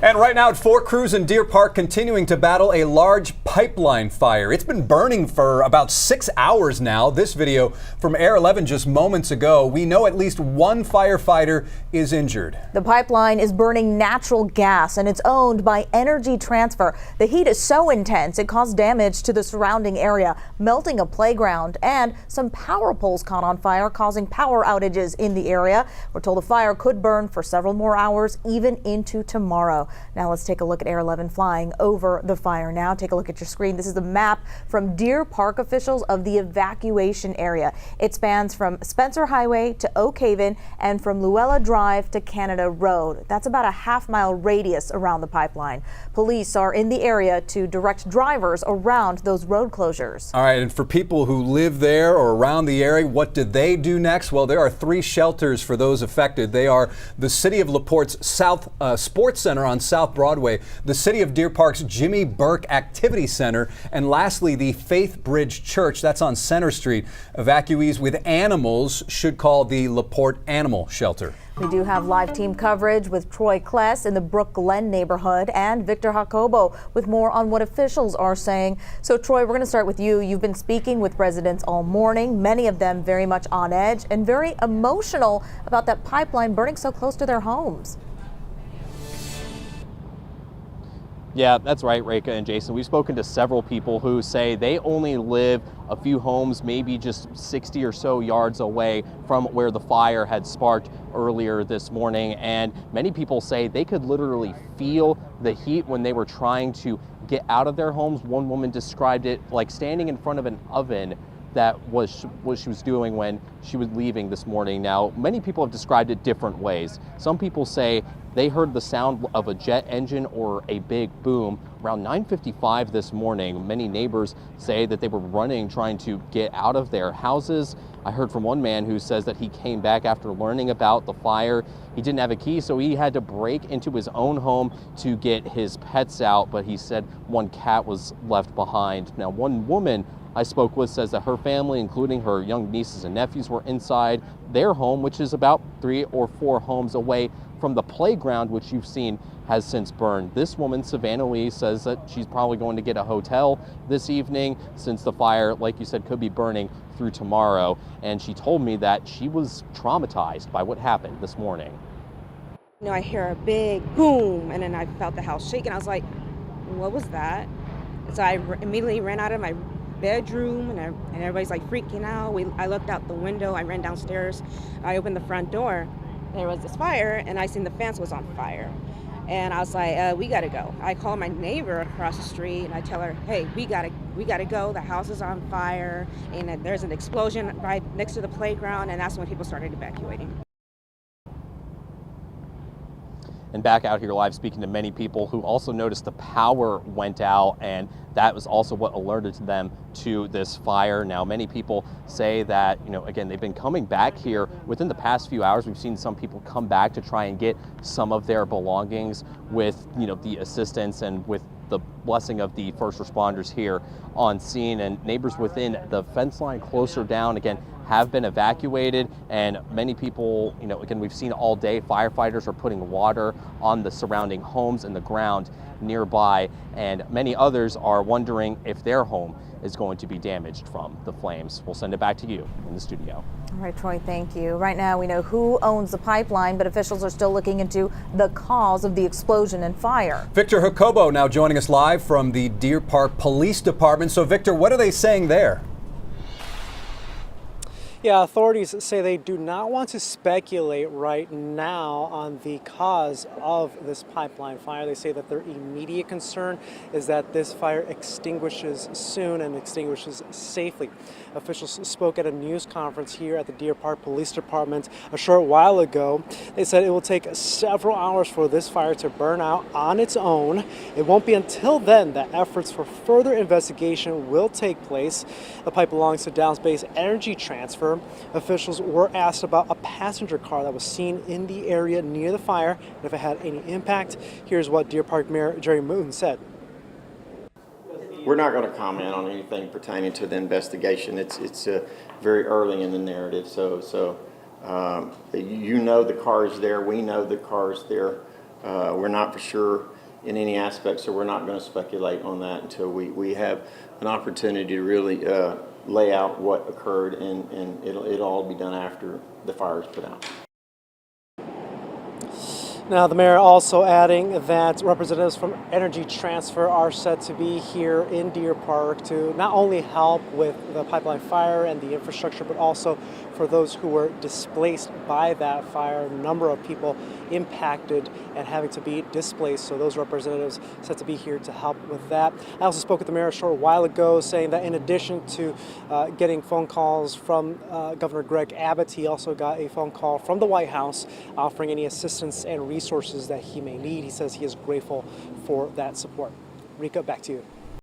And right now at 4 crews in Deer Park continuing to battle a large pipeline fire. It's been burning for about 6 hours now. This video from Air 11 just moments ago. We know at least one firefighter is injured. The pipeline is burning natural gas and it's owned by Energy Transfer. The heat is so intense it caused damage to the surrounding area, melting a playground, and some power poles caught on fire, causing power outages in the area. We're told the fire could burn for several more hours, even into tomorrow. Now let's take a look at Air 11 flying over the fire now. Take a look at your screen. This is the map from Deer Park officials of the evacuation area. It spans from Spencer Highway to Oak Haven and from Luella Drive to Canada Road. That's about a half-mile radius around the pipeline. Police are in the area to direct drivers around those road closures. All right, and for people who live there or around the area, what did they do next? Well, there are 3 shelters for those affected. They are the City of LaPorte's South Sports Center on South Broadway, the City of Deer Park's Jimmy Burke Activity Center, and lastly, the Faith Bridge Church. That's on Center Street. Evacuees with animals should call the LaPorte Animal Shelter. We do have live team coverage with Troy Kless in the Brook Glen neighborhood and Victor Jacobo with more on what officials are saying. So Troy, we're going to start with you. You've been speaking with residents all morning, many of them very much on edge and very emotional about that pipeline burning so close to their homes. Yeah, that's right, Reka and Jason. We've spoken to several people who say they only live a few homes, maybe just 60 or so yards away from where the fire had sparked earlier this morning. And many people say they could literally feel the heat when they were trying to get out of their homes. One woman described it like standing in front of an oven. That was what she was doing when she was leaving this morning. Now, many people have described it different ways. Some people say they heard the sound of a jet engine or a big boom around 9:55 this morning. Many neighbors say that they were running, trying to get out of their houses. I heard from one man who says that he came back after learning about the fire. He didn't have a key, so he had to break into his own home to get his pets out, but he said one cat was left behind. Now, one woman I spoke with says that her family, including her young nieces and nephews, were inside their home, which is about 3 or 4 homes away from the playground, which you've seen has since burned. This woman, Savannah Lee, says that she's probably going to get a hotel this evening since the fire, like you said, could be burning through tomorrow. And she told me that she was traumatized by what happened this morning. You know, I hear a big boom, and then I felt the house shaking. I was like, what was that? So I immediately ran out of my bedroom, and everybody's like freaking out. I looked out the window, I ran downstairs, I opened the front door, there was this fire, and I seen the fence was on fire. And I was like, we gotta go. I called my neighbor across the street and I tell her, hey, we gotta go, the house is on fire, and there's an explosion right next to the playground, and that's when people started evacuating. And back out here live speaking to many people who also noticed the power went out, and that was also what alerted them to this fire. Now, many people say that, again, they've been coming back here within the past few hours. We've seen some people come back to try and get some of their belongings with, the assistance and with the blessing of the first responders here on scene. And neighbors within the fence line closer down, again, have been evacuated, and many people, again, we've seen all day firefighters are putting water on the surrounding homes and the ground nearby, and many others are wondering if their home is going to be damaged from the flames. We'll send it back to you in the studio. All right, Troy, thank you. Right now we know who owns the pipeline, but officials are still looking into the cause of the explosion and fire. Victor Jacobo now joining us live from the Deer Park Police Department. So Victor, what are they saying there? Yeah, authorities say they do not want to speculate right now on the cause of this pipeline fire. They say that their immediate concern is that this fire extinguishes soon and extinguishes safely. Officials spoke at a news conference here at the Deer Park Police Department a short while ago. They said it will take several hours for this fire to burn out on its own. It won't be until then that efforts for further investigation will take place. The pipe belongs to Dallas-based Energy Transfer. Officials were asked about a passenger car that was seen in the area near the fire and if it had any impact. Here's what Deer Park Mayor Jerry Moon said. We're not going to comment on anything pertaining to the investigation. It's very early in the narrative, so the car is there. We know the car is there. We're not for sure in any aspect, so we're not going to speculate on that until we have an opportunity to really lay out what occurred, and it'll all be done after the fire is put out. Now, the mayor also adding that representatives from Energy Transfer are set to be here in Deer Park to not only help with the pipeline fire and the infrastructure, but also for those who were displaced by that fire. A number of people impacted and having to be displaced, so those representatives set to be here to help with that. I also spoke with the mayor a short while ago, saying that in addition to getting phone calls from Governor Greg Abbott, he also got a phone call from the White House offering any assistance and resources that he may need. He says he is grateful for that support. Rika, back to you.